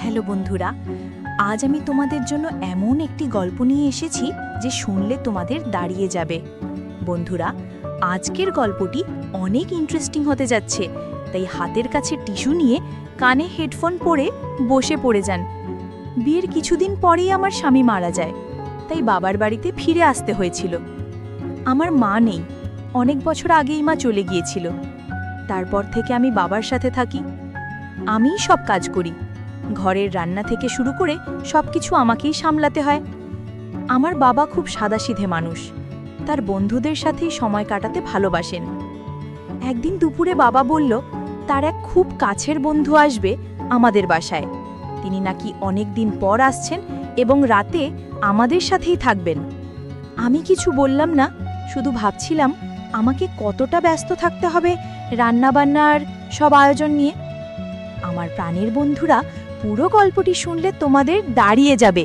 Hello বন্ধুরা, আজ আমি তোমাদের জন্য এমন একটি গল্প নিয়ে এসেছি যে শুনলে তোমাদের দাঁড়িয়ে যাবে। বন্ধুরা, আজকের গল্পটি অনেক ইন্টারেস্টিং হতে যাচ্ছে, তাই হাতের কাছে টিস্যু নিয়ে কানে হেডফোন পরে বসে পড়ে যান। বিয়ের কিছুদিন পরেই আমার স্বামী মারা যায়, তাই বাবার বাড়িতে ফিরে আসতে হয়েছিল। আমার মা নেই, অনেক বছর আগেই মা চলে গিয়েছিল। তারপর থেকে আমি বাবার সাথে থাকি। আমিই সব কাজ করি, ঘরের রান্না থেকে শুরু করে সবকিছু আমাকেই সামলাতে হয়। আমার বাবা খুব সাদাসিধে মানুষ, তার বন্ধুদের সাথেই সময় কাটাতে ভালোবাসেন। একদিন দুপুরে বাবা বলল তার এক খুব কাছের বন্ধু আসবে আমাদের বাসায়। তিনি নাকি অনেক দিন পর আসছেন এবং রাতে আমাদের সাথেই থাকবেন। আমি কিছু বললাম না, শুধু ভাবছিলাম আমাকে কতটা ব্যস্ত থাকতে হবে রান্নাবান্নার সব আয়োজন নিয়ে। আমার প্রাণের বন্ধুরা, পুরো গল্পটি শুনলে তোমাদের দাঁড়িয়ে যাবে,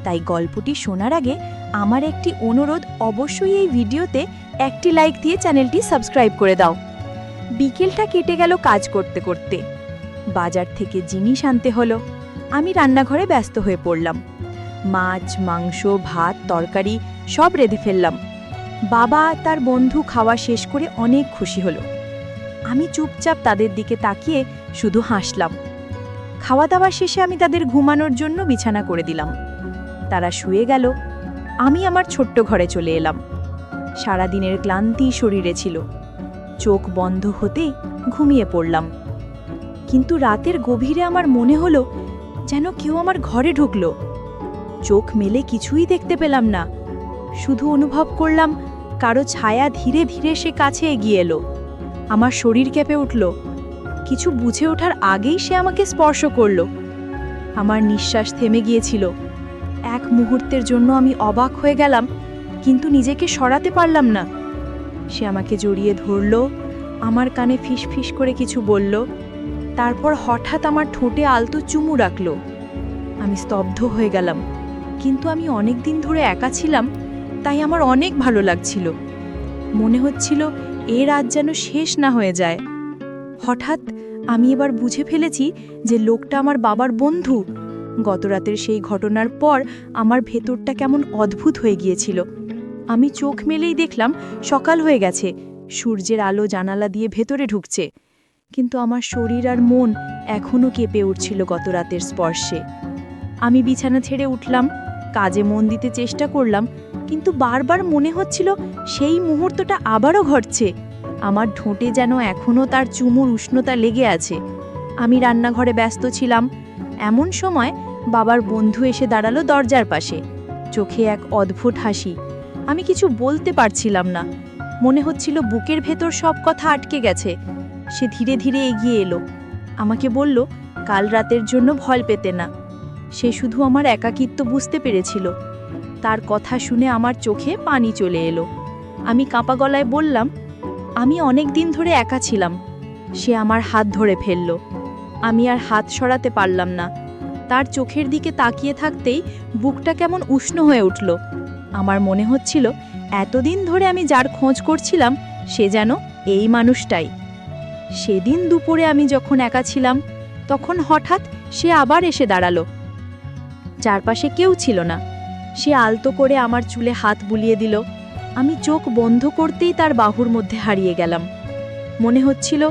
তাই গল্পটি শোনার আগে আমার একটি অনুরোধ, অবশ্যই এই ভিডিওতে একটি লাইক দিয়ে চ্যানেলটি সাবস্ক্রাইব করে দাও। বিকেলটা কেটে গেল কাজ করতে করতে। বাজার থেকে জিনিস আনতে হলো। আমি রান্নাঘরে ব্যস্ত হয়ে পড়লাম। মাছ, মাংস, ভাত, তরকারি সব রেঁধে ফেললাম। বাবা তার বন্ধু খাওয়া শেষ করে অনেক খুশি হলো। আমি চুপচাপ তাদের দিকে তাকিয়ে শুধু হাসলাম। খাওয়া দাওয়া শেষে আমি তাদের ঘুমানোর জন্য বিছানা করে দিলাম। তারা শুয়ে গেল। আমি আমার ছোট্ট ঘরে চলে এলাম। সারাদিনের ক্লান্তি শরীরে ছিল। চোখ বন্ধ হতেই ঘুমিয়ে পড়লাম। কিন্তু রাতের গভীরে আমার মনে হলো যেন কেউ আমার ঘরে ঢুকলো। চোখ মেলে কিছুই দেখতে পেলাম না, শুধু অনুভব করলাম কারো ছায়া ধীরে ধীরে সে কাছে এগিয়ে এলো। আমার শরীর কেঁপে উঠল। কিছু বুঝে ওঠার আগেই সে আমাকে স্পর্শ করল। আমার নিঃশ্বাস থেমে গিয়েছিল। এক মুহূর্তের জন্য আমি অবাক হয়ে গেলাম, কিন্তু নিজেকে সরাতে পারলাম না। সে আমাকে জড়িয়ে ধরল, আমার কানে ফিসফিস করে কিছু বলল, তারপর হঠাৎ আমার ঠোঁটে আলতো চুমু রাখল। আমি স্তব্ধ হয়ে গেলাম, কিন্তু আমি অনেক দিন ধরে একা ছিলাম, তাই আমার অনেক ভালো লাগছিল। মনে হচ্ছিল এ রাত যেন শেষ না হয়ে যায়। হঠাৎ আমি এবার বুঝে ফেলেছি যে লোকটা আমার বাবার বন্ধু। গতরাতের সেই ঘটনার পর আমার ভেতরটা কেমন অদ্ভুত হয়ে গিয়েছিল। আমি চোখ মেলেই দেখলাম সকাল হয়ে গেছে, সূর্যের আলো জানালা দিয়ে ভেতরে ঢুকছে। কিন্তু আমার শরীর আর মন এখনও কেঁপে উঠছিল গতরাতের স্পর্শে। আমি বিছানা ছেড়ে উঠলাম, কাজে মন দিতে চেষ্টা করলাম, কিন্তু বারবার মনে হচ্ছিল সেই মুহূর্তটা আবারও ঘটছে। আমার ঠোঁটে যেন এখনও তার চুমুর উষ্ণতা লেগে আছে। আমি রান্নাঘরে ব্যস্ত ছিলাম। এমন সময় বাবার বন্ধু এসে দাঁড়ালো দরজার পাশে, চোখে এক অদ্ভুত হাসি। আমি কিছু বলতে পারছিলাম না, মনে হচ্ছিল বুকের ভেতর সব কথা আটকে গেছে। সে ধীরে ধীরে এগিয়ে এলো, আমাকে বলল কাল রাতের জন্য ভয় পেতে না। সে শুধু আমার একাকিত্ব বুঝতে পেরেছিল। তার কথা শুনে আমার চোখে পানি চলে এলো। আমি কাঁপা গলায় বললাম, আমি অনেক দিন ধরে একা ছিলাম। সে আমার হাত ধরে ফেলল। আমি আর হাত সরাতে পারলাম না। তার চোখের দিকে তাকিয়ে থাকতেই বুকটা কেমন উষ্ণ হয়ে উঠল। আমার মনে হচ্ছিল এতদিন ধরে আমি যার খোঁজ করছিলাম সে যেন এই মানুষটাই। সেদিন দুপুরে আমি যখন একা ছিলাম, তখন হঠাৎ সে আবার এসে দাঁড়ালো। চারপাশে কেউ ছিল না। সে আলতো করে আমার চুলে হাত বুলিয়ে দিল। আমি চোখ বন্ধ করতেই তার বাহুর মধ্যে হারিয়ে গেলাম। মনে হচ্ছিল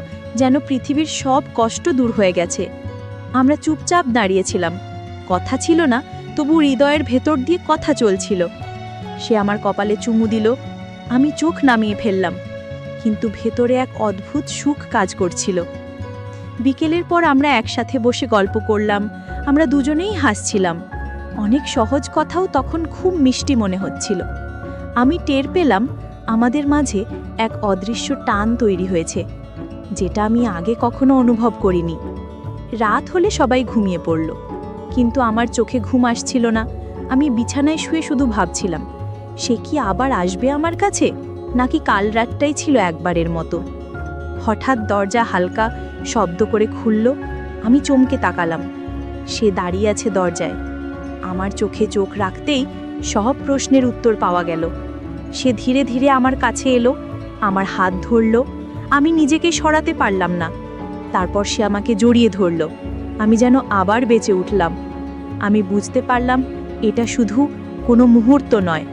যেন পৃথিবীর সব কষ্ট দূর হয়ে গেছে। আমরা চুপচাপ দাঁড়িয়েছিলাম, কথা ছিল না, তবু হৃদয়ের ভেতর দিয়ে কথা চলছিল। সে আমার কপালে চুমু দিল। আমি চোখ নামিয়ে ফেললাম, কিন্তু ভেতরে এক অদ্ভুত সুখ কাজ করছিল। বিকেলের পর আমরা একসাথে বসে গল্প করলাম। আমরা দুজনেই হাসছিলাম। অনেক সহজ কথাও তখন খুব মিষ্টি মনে হচ্ছিল। আমি টের পেলাম আমাদের মাঝে এক অদৃশ্য টান তৈরি হয়েছে, যেটা আমি আগে কখনো অনুভব করিনি। রাত হলে সবাই ঘুমিয়ে পড়ল, কিন্তু আমার চোখে ঘুম আসছিল না। আমি বিছানায় শুয়ে শুধু ভাবছিলাম, সে কি আবার আসবে আমার কাছে, নাকি কাল রাতটাই ছিল একবারের মতো। হঠাৎ দরজা হালকা শব্দ করে খুলল। আমি চমকে তাকালাম। সে দাঁড়িয়ে আছে দরজায়। আমার চোখে চোখ রাখতেই সব প্রশ্নের উত্তর পাওয়া গেল। সে ধীরে ধীরে আমার কাছে এলো, আমার হাত ধরল। আমি নিজেকে সরাতে পারলাম না। তারপর সে আমাকে জড়িয়ে ধরল। আমি যেন আবার বেঁচে উঠলাম। আমি বুঝতে পারলাম এটা শুধু কোনো মুহূর্ত নয়,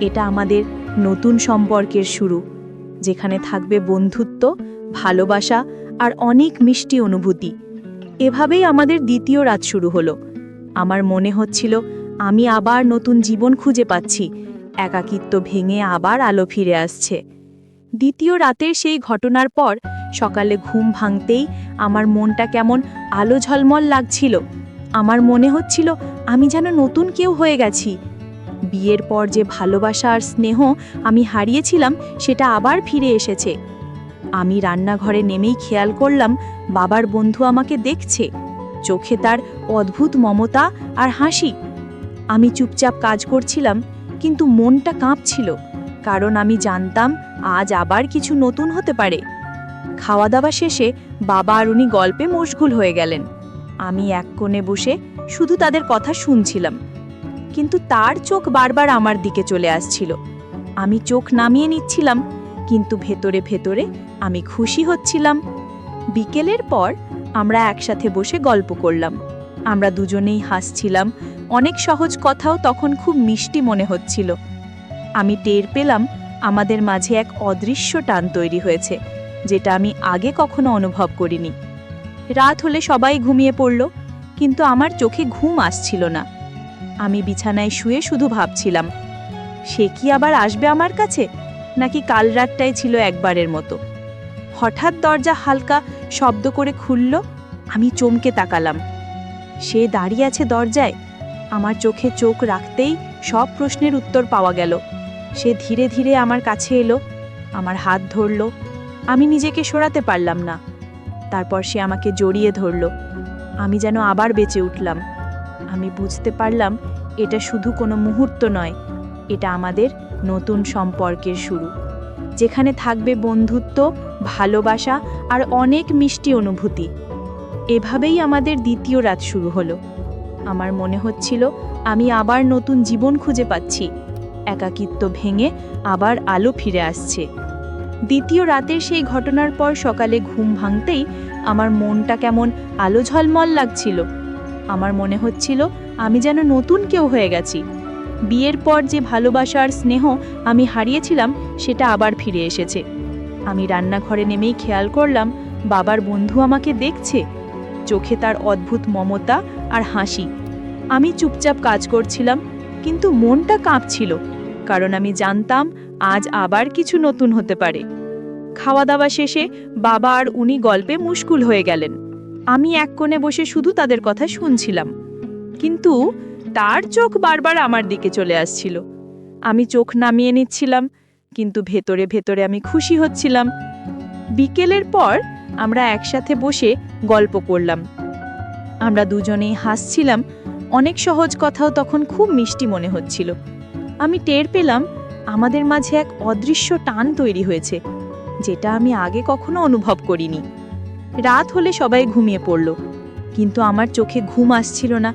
এটা আমাদের নতুন সম্পর্কের শুরু, যেখানে থাকবে বন্ধুত্ব, ভালোবাসা আর অনেক মিষ্টি অনুভূতি। এভাবেই আমাদের দ্বিতীয় রাত শুরু হলো। আমার মনে হচ্ছিল আমি আবার নতুন জীবন খুঁজে পাচ্ছি, একাকিত্ব ভেঙে আবার আলো ফিরে আসছে। দ্বিতীয় রাতের সেই ঘটনার পর সকালে ঘুম ভাঙতেই আমার মনটা কেমন আলো ঝলমল লাগছিল। আমার মনে হচ্ছিল আমি যেন নতুন কেউ হয়ে গেছি। বিয়ের পর যে ভালোবাসা আর স্নেহ আমি হারিয়েছিলাম সেটা আবার ফিরে এসেছে। আমি রান্নাঘরে নেমেই খেয়াল করলাম বাবার বন্ধু আমাকে দেখছে, চোখে তার অদ্ভুত মমতা আর হাসি। আমি চুপচাপ কাজ করছিলাম, কিন্তু মনটা কাঁপছিল, কারণ আমি জানতাম আজ আবার কিছু নতুন হতে পারে। খাওয়া দাওয়া শেষে বাবা আর উনি গল্পে মশগুল হয়ে গেলেন। আমি এক কোণে বসে শুধু তাদের কথা শুনছিলাম, কিন্তু তার চোখ বারবার আমার দিকে চলে আসছিল। আমি চোখ নামিয়ে নিচ্ছিলাম, কিন্তু ভেতরে ভেতরে আমি খুশি হচ্ছিলাম। বিকেলের পর আমরা একসাথে বসে গল্প করলাম। আমরা দুজনেই হাসছিলাম, অনেক সহজ কথাও তখন খুব মিষ্টি মনে হচ্ছিল। আমি টের পেলাম আমাদের মাঝে এক অদৃশ্য টান তৈরি হয়েছে, যেটা আমি আগে কখনো অনুভব করিনি। রাত হলে সবাই ঘুমিয়ে পড়ল, কিন্তু আমার চোখে ঘুম আসছিল না। আমি বিছানায় শুয়ে শুধু ভাবছিলাম, সে কি আবার আসবে আমার কাছে, নাকি কাল রাতটাই ছিল একবারের মতো। হঠাৎ দরজা হালকা শব্দ করে খুলল। আমি চমকে তাকালাম। সে দাঁড়িয়ে আছে দরজায়। আমার চোখে চোখ রাখতেই সব প্রশ্নের উত্তর পাওয়া গেল। সে ধীরে ধীরে আমার কাছে এলো, আমার হাত ধরল। আমি নিজেকে সরাতে পারলাম না। তারপর সে আমাকে জড়িয়ে ধরল। আমি যেন আবার বেঁচে উঠলাম। আমি বুঝতে পারলাম এটা শুধু কোনো মুহূর্ত নয়, এটা আমাদের নতুন সম্পর্কের শুরু, যেখানে থাকবে বন্ধুত্ব, ভালোবাসা আর অনেক মিষ্টি অনুভূতি। এভাবেই আমাদের দ্বিতীয় রাত শুরু হলো। আমার মনে হচ্ছিল আমি আবার নতুন জীবন খুঁজে পাচ্ছি, একাকিত্ব ভেঙে আবার আলো ফিরে আসছে। দ্বিতীয় রাতের সেই ঘটনার পর সকালে ঘুম ভাঙতেই আমার মনটা কেমন আলো ঝলমল লাগছিল। আমার মনে হচ্ছিল আমি যেন নতুন কেউ হয়ে গেছি। বিয়ের পর যে ভালোবাসা আর স্নেহ আমি হারিয়েছিলাম সেটা আবার ফিরে এসেছে। আমি রান্নাঘরে নেমেই খেয়াল করলাম বাবার বন্ধু আমাকে দেখছে, চোখে তার অদ্ভুত মমতা আর হাসি। আমি চুপচাপ কাজ করছিলাম, কিন্তু মনটা কাঁপছিল, কারণ আমি জানতাম আজ আবার কিছু নতুন হতে পারে। খাওয়া দাওয়া শেষে বাবা আর উনি গল্পে মুশকুল হয়ে গেলেন। আমি এক কোণে বসে শুধু তাদের কথা শুনছিলাম, কিন্তু তার চোখ বারবার আমার দিকে চলে আসছিল। আমি চোখ নামিয়ে নিচ্ছিলাম, কিন্তু ভেতরে ভেতরে আমি খুশি হচ্ছিলাম। বিকেলের পর আমরা একসাথে বসে গল্প করলাম। আমরা দুজনেই হাসছিলাম, অনেক সহজ কথাও তখন খুব মিষ্টি মনে হচ্ছিল। আমি টের পেলাম আমাদের মাঝে এক অদৃশ্য টান তৈরি হয়েছে, যেটা আমি আগে কখনো অনুভব করিনি। রাত হলে সবাই ঘুমিয়ে পড়ল, কিন্তু আমার চোখে ঘুম আসছিল না।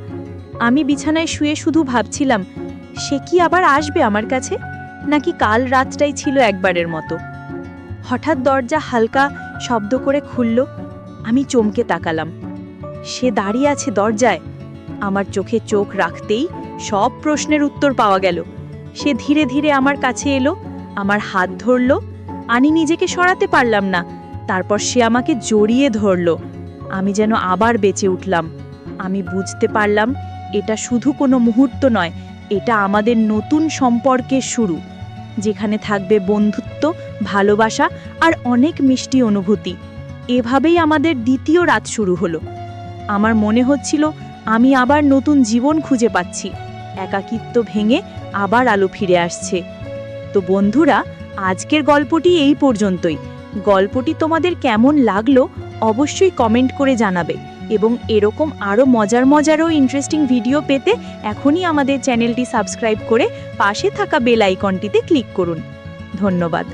আমি বিছানায় শুয়ে শুধু ভাবছিলাম, সে কি আবার আসবে আমার কাছে, নাকি কাল রাতটাই ছিল একবারের মতো। হঠাৎ দরজা হালকা শব্দ করে খুলল। আমি চমকে তাকালাম। সে দাঁড়িয়ে আছে দরজায়। আমার চোখে চোখ রাখতেই সব প্রশ্নের উত্তর পাওয়া গেল। সে ধীরে ধীরে আমার কাছে এলো, আমার হাত ধরল। আমি নিজেকে সরাতে পারলাম না। তারপর সে আমাকে জড়িয়ে ধরল। আমি যেন আবার বেঁচে উঠলাম। আমি বুঝতে পারলাম এটা শুধু কোনো মুহূর্ত নয়, এটা আমাদের নতুন সম্পর্কের শুরু, যেখানে থাকবে বন্ধুত্ব, ভালোবাসা আর অনেক মিষ্টি অনুভূতি। এভাবেই আমাদের দ্বিতীয় রাত শুরু হলো। আমার মনে হচ্ছিল আমি আবার নতুন জীবন খুঁজে পাচ্ছি, একাকিত্ব ভেঙে আবার আলো ফিরে আসছে। তো বন্ধুরা, আজকের গল্পটি এই পর্যন্তই। গল্পটি তোমাদের কেমন লাগলো অবশ্যই কমেন্ট করে জানাবে, এবং এরকম আরও মজার ও ইন্টারেস্টিং ভিডিও পেতে এখনই আমাদের চ্যানেলটি সাবস্ক্রাইব করে পাশে থাকা বেল আইকনটিতে ক্লিক করুন। ধন্যবাদ।